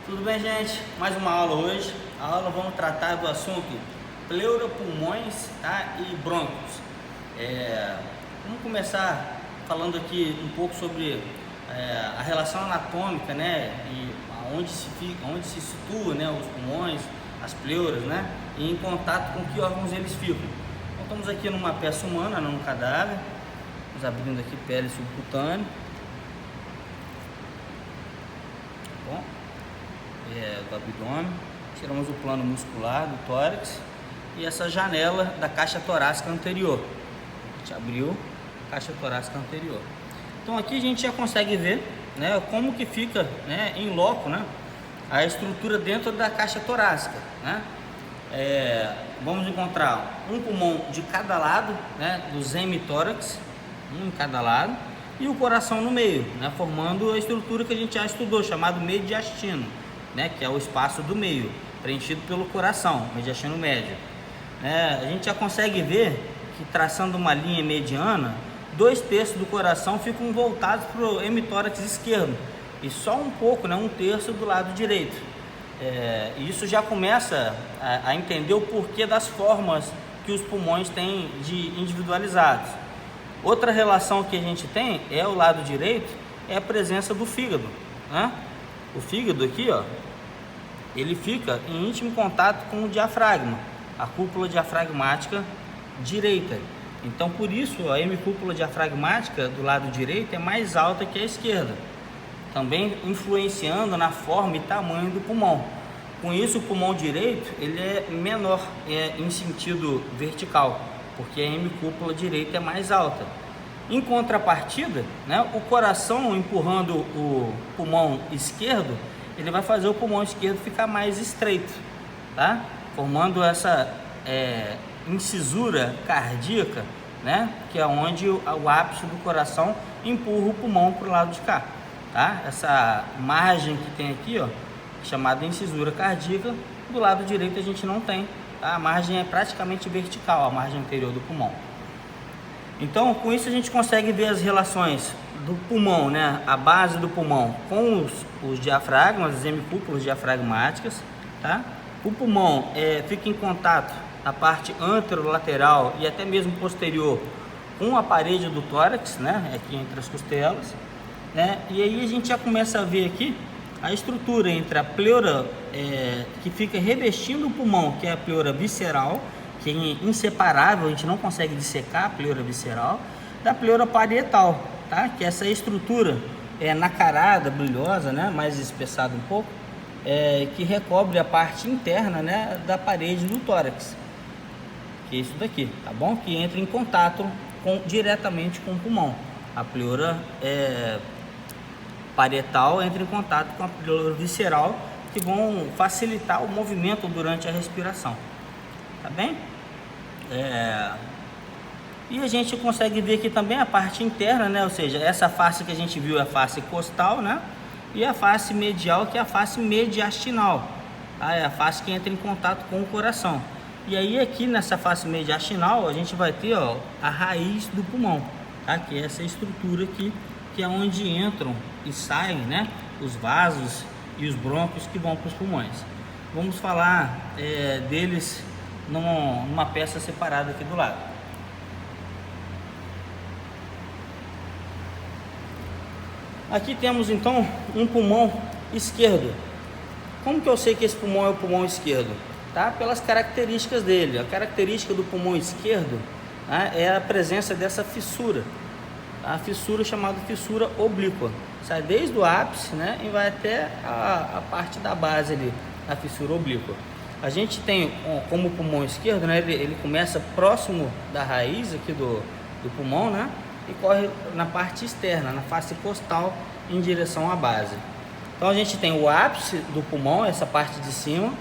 Tudo bem, gente? Mais uma aula hoje. A aula vamos tratar do assunto pleura, pulmões, tá? E brônquios. Vamos começar falando aqui um pouco sobre a relação anatômica, né? E onde se situa, né? Os pulmões, as pleuras, né? E em contato com que órgãos eles ficam. Então, estamos aqui numa peça humana, num cadáver. Vamos abrindo aqui pele subcutânea. Bom, do abdômen, tiramos o plano muscular do tórax e essa janela da caixa torácica anterior. A gente abriu a caixa torácica anterior. Então aqui a gente já consegue ver, né, como que fica, né, em loco, né, a estrutura dentro da caixa torácica, né? Vamos encontrar um pulmão de cada lado, né, dos hemitórax, um em cada lado, e o coração no meio, né, formando a estrutura que a gente já estudou, chamado mediastino, né, que é o espaço do meio, preenchido pelo coração, mediastino médio. A gente já consegue ver que, traçando uma linha mediana, 2/3 do coração ficam voltados para o hemitórax esquerdo e só um pouco, né, 1/3 do lado direito. Isso já começa a entender o porquê das formas que os pulmões têm de individualizados. Outra relação que a gente tem é o lado direito, é a presença do fígado, né? O fígado aqui, ó, ele fica em íntimo contato com o diafragma, a cúpula diafragmática direita. Então, por isso, a hemicúpula diafragmática do lado direito é mais alta que a esquerda, também influenciando na forma e tamanho do pulmão. Com isso, o pulmão direito ele é menor em sentido vertical, porque a hemicúpula direita é mais alta. Em contrapartida, né, o coração empurrando o pulmão esquerdo, ele vai fazer o pulmão esquerdo ficar mais estreito, tá? Formando essa incisura cardíaca, né, que é onde o ápice do coração empurra o pulmão para o lado de cá, tá? Essa margem que tem aqui, ó, chamada incisura cardíaca, do lado direito a gente não tem. A margem é praticamente vertical, a margem anterior do pulmão. Então, com isso a gente consegue ver as relações do pulmão, né, a base do pulmão com os diafragmas, as hemicúpulas diafragmáticas, tá? O pulmão fica em contato na parte anterolateral e até mesmo posterior com a parede do tórax, né, aqui entre as costelas, né? E aí a gente já começa a ver aqui a estrutura entre a pleura que fica revestindo o pulmão, que é a pleura visceral, que é inseparável, a gente não consegue dissecar a pleura visceral, da pleura parietal, tá? Que é essa estrutura nacarada, brilhosa, né? Mais espessada um pouco, que recobre a parte interna, né, da parede do tórax, que é isso daqui, tá bom? Que entra em contato diretamente com o pulmão. A pleura parietal entra em contato com a pleura visceral, que vão facilitar o movimento durante a respiração, tá bem? E a gente consegue ver aqui também a parte interna, né? Ou seja, essa face que a gente viu é a face costal, né? E a face medial, que é a face mediastinal, tá? É a face que entra em contato com o coração. E aí aqui nessa face mediastinal a gente vai ter, ó, a raiz do pulmão, tá? Que é essa estrutura aqui, que é onde entram e saem, né, os vasos e os brônquios que vão para os pulmões. Vamos falar deles numa peça separada aqui do lado. Aqui temos então um pulmão esquerdo. Como que eu sei que esse pulmão é o pulmão esquerdo? Tá? Pelas características dele. A característica do pulmão esquerdo, né, é a presença dessa fissura. A fissura chamada fissura oblíqua. Sai desde o ápice, né, e vai até a parte da base ali, a fissura oblíqua. A gente tem como pulmão esquerdo, né, ele começa próximo da raiz aqui do pulmão, né, e corre na parte externa, na face costal, em direção à base. Então a gente tem o ápice do pulmão, essa parte de cima,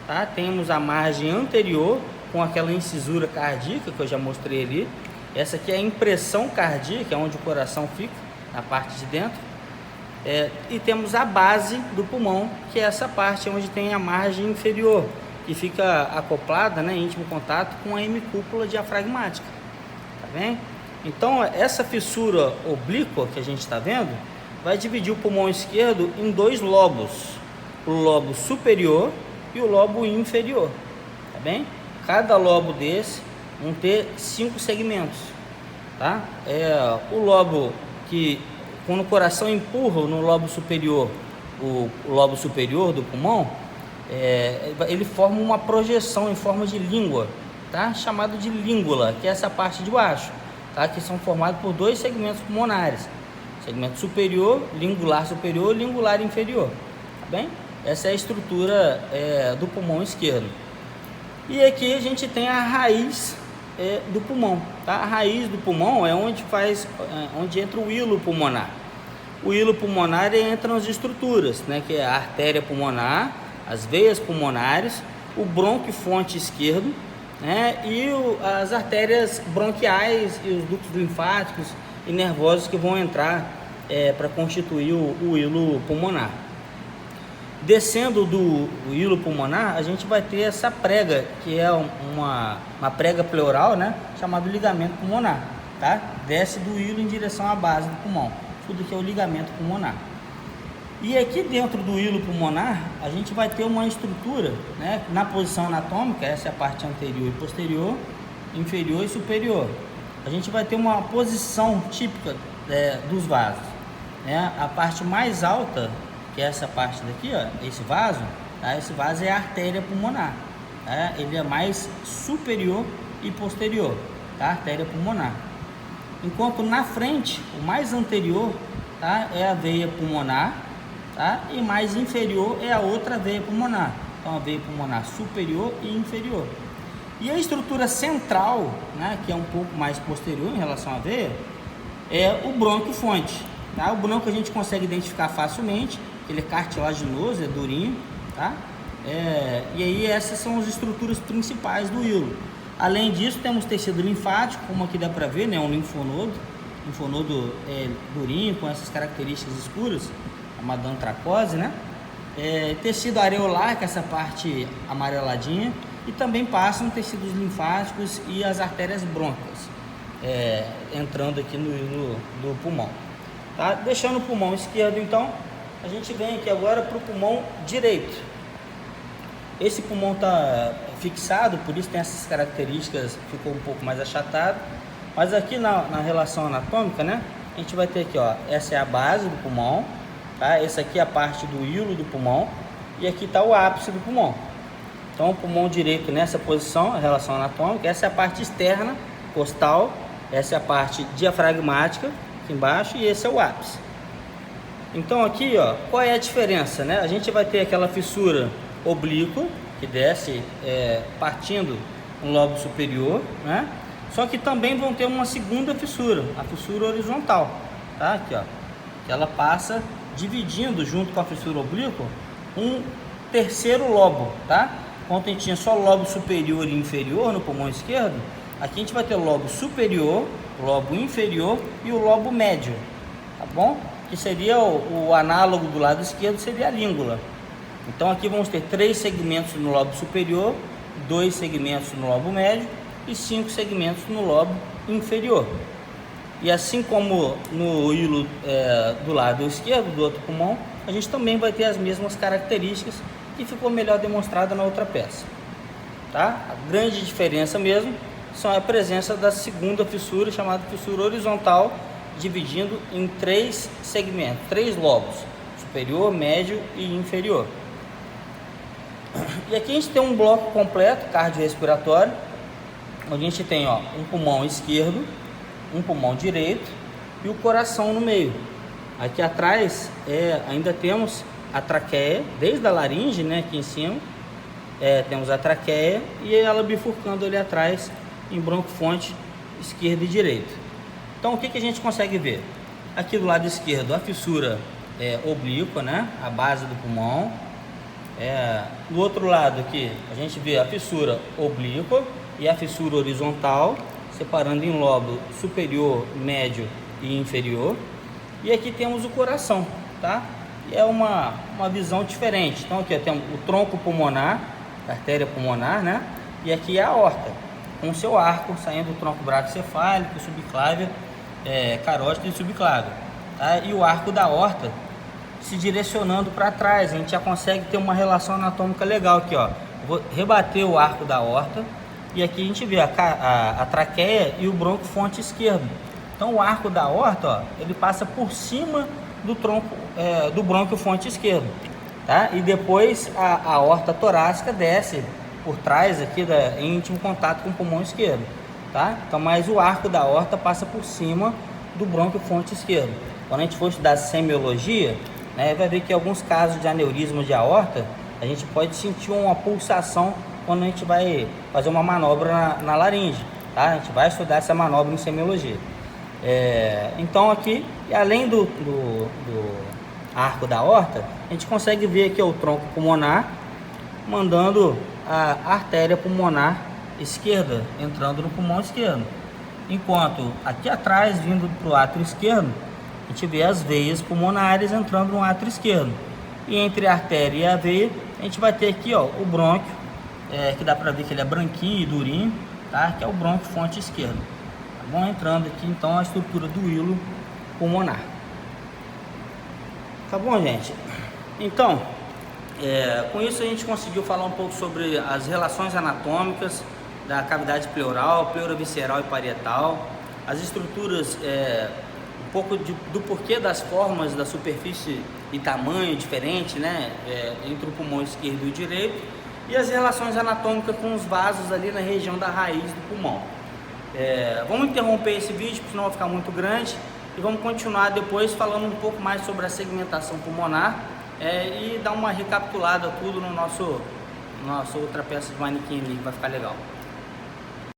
tá? Temos a margem anterior com aquela incisura cardíaca que eu já mostrei ali. Essa aqui é a impressão cardíaca, onde o coração fica, na parte de dentro. E temos a base do pulmão, que é essa parte onde tem a margem inferior, que fica acoplada, né, em íntimo contato com a hemicúpula diafragmática. Tá bem? Então, essa fissura oblíqua que a gente está vendo vai dividir o pulmão esquerdo em 2 lobos. o lobo superior e o lobo inferior, tá bem? Cada lobo desse vão ter 5 segmentos, tá? O lobo que, quando o coração empurra no lobo superior, o lobo superior do pulmão, ele forma uma projeção em forma de língua, tá? Chamado de língula, que é essa parte de baixo, tá? Que são formados por 2 segmentos pulmonares, segmento superior, lingular superior, lingular inferior, tá bem? Essa é a estrutura do pulmão esquerdo. E aqui a gente tem a raiz do pulmão, tá? A raiz do pulmão é onde entra o hilo pulmonar. O hilo pulmonar entra nas estruturas, né? Que é a artéria pulmonar, as veias pulmonares, o brônquio-fonte esquerdo, né? E as artérias bronquiais e os ductos linfáticos e nervosos que vão entrar para constituir o hilo pulmonar. Descendo do hilo pulmonar, a gente vai ter essa prega, que é uma prega pleural, né? Chamado ligamento pulmonar, tá? Desce do hilo em direção à base do pulmão, tudo que é o ligamento pulmonar. E aqui dentro do hilo pulmonar, a gente vai ter uma estrutura, né? Na posição anatômica, essa é a parte anterior e posterior, inferior e superior. A gente vai ter uma posição típica dos vasos, né? A parte mais alta, que é essa parte daqui, ó, esse vaso, tá? Esse vaso é a artéria pulmonar, tá? Ele é mais superior e posterior, tá? Artéria pulmonar. Enquanto na frente, o mais anterior, tá? É a veia pulmonar, tá? E mais inferior é a outra veia pulmonar. Então a veia pulmonar superior e inferior. E a estrutura central, né, que é um pouco mais posterior em relação à veia, é o brônquio-fonte, tá? O brônquio a gente consegue identificar facilmente, ele é cartilaginoso, é durinho, tá? E aí essas são as estruturas principais do hilo. Além disso, temos tecido linfático, como aqui dá para ver, né? Um linfonodo durinho, com essas características escuras, chamada antracose, né? Tecido areolar, que é essa parte amareladinha, e também passam tecidos linfáticos e as artérias brônquicas, entrando aqui no hilo do pulmão, tá? Deixando o pulmão esquerdo, então, a gente vem aqui agora para o pulmão direito. Esse pulmão está fixado, por isso tem essas características, ficou um pouco mais achatado. Mas aqui na relação anatômica, né? A gente vai ter aqui, ó, essa é a base do pulmão, tá? Essa aqui é a parte do hilo do pulmão e aqui está o ápice do pulmão. Então o pulmão direito nessa posição, a relação anatômica, essa é a parte externa, costal, essa é a parte diafragmática, aqui embaixo, e esse é o ápice. Então aqui, ó, qual é a diferença, né? A gente vai ter aquela fissura oblíqua, que desce partindo no lobo superior, né? Só que também vão ter uma segunda fissura, a fissura horizontal, tá? Aqui, ó, que ela passa dividindo junto com a fissura oblíqua um terceiro lobo, tá? Quando a gente tinha só lobo superior e inferior no pulmão esquerdo, aqui a gente vai ter o lobo superior, o lobo inferior e o lobo médio, tá bom? Que seria o análogo do lado esquerdo, seria a língula. Então aqui vamos ter 3 segmentos no lobo superior, 2 segmentos no lobo médio e 5 segmentos no lobo inferior. E assim como no hilo do lado esquerdo do outro pulmão, a gente também vai ter as mesmas características que ficou melhor demonstrada na outra peça, tá? A grande diferença mesmo são a presença da segunda fissura, chamada fissura horizontal, dividindo em 3 segmentos, 3 lobos, superior, médio e inferior. E aqui a gente tem um bloco completo cardiorrespiratório, onde a gente tem, ó, um pulmão esquerdo, um pulmão direito e o coração no meio. Aqui atrás ainda temos a traqueia, desde a laringe, né, aqui em cima, temos a traqueia e ela bifurcando ali atrás em brônquio-fonte esquerdo e direito. Então o que a gente consegue ver? Aqui do lado esquerdo a fissura oblíqua, né, a base do pulmão. Do outro lado aqui a gente vê a fissura oblíqua e a fissura horizontal, separando em lobo superior, médio e inferior. E aqui temos o coração, tá? E é uma visão diferente. Então aqui temos o tronco pulmonar, a artéria pulmonar, né? E aqui é a aorta, com o seu arco saindo do tronco braquiocefálico, subclávia, carótida e subclávia, tá? E o arco da aorta se direcionando para trás. A gente já consegue ter uma relação anatômica legal aqui, ó. Vou rebater o arco da aorta e aqui a gente vê a traqueia e o brônquio-fonte esquerdo. Então o arco da aorta, ó, ele passa por cima do tronco do brônquio-fonte esquerdo, tá? E depois a aorta torácica desce por trás aqui em íntimo contato com o pulmão esquerdo, tá? Então, mas o arco da aorta passa por cima do brônquio-fonte esquerdo. Quando a gente for estudar semiologia, né, vai ver que em alguns casos de aneurisma de aorta, a gente pode sentir uma pulsação quando a gente vai fazer uma manobra na laringe, tá? A gente vai estudar essa manobra em semiologia. Então aqui, além do arco da aorta, a gente consegue ver aqui o tronco pulmonar mandando a artéria pulmonar esquerda entrando no pulmão esquerdo, enquanto aqui atrás, vindo para o átrio esquerdo, a gente vê as veias pulmonares entrando no átrio esquerdo, e entre a artéria e a veia a gente vai ter aqui, ó, o brônquio, que dá para ver que ele é branquinho e durinho, tá? Que é o brônquio-fonte esquerdo. Tá bom? Entrando aqui então a estrutura do hilo pulmonar. Tá bom, gente? Então, com isso a gente conseguiu falar um pouco sobre as relações anatômicas da cavidade pleural, pleurovisceral e parietal, as estruturas, um pouco do porquê das formas da superfície e tamanho diferente, né, entre o pulmão esquerdo e o direito, e as relações anatômicas com os vasos ali na região da raiz do pulmão. Vamos interromper esse vídeo, porque senão vai ficar muito grande, e vamos continuar depois falando um pouco mais sobre a segmentação pulmonar e dar uma recapitulada tudo no nossa outra peça de manequim ali, que vai ficar legal.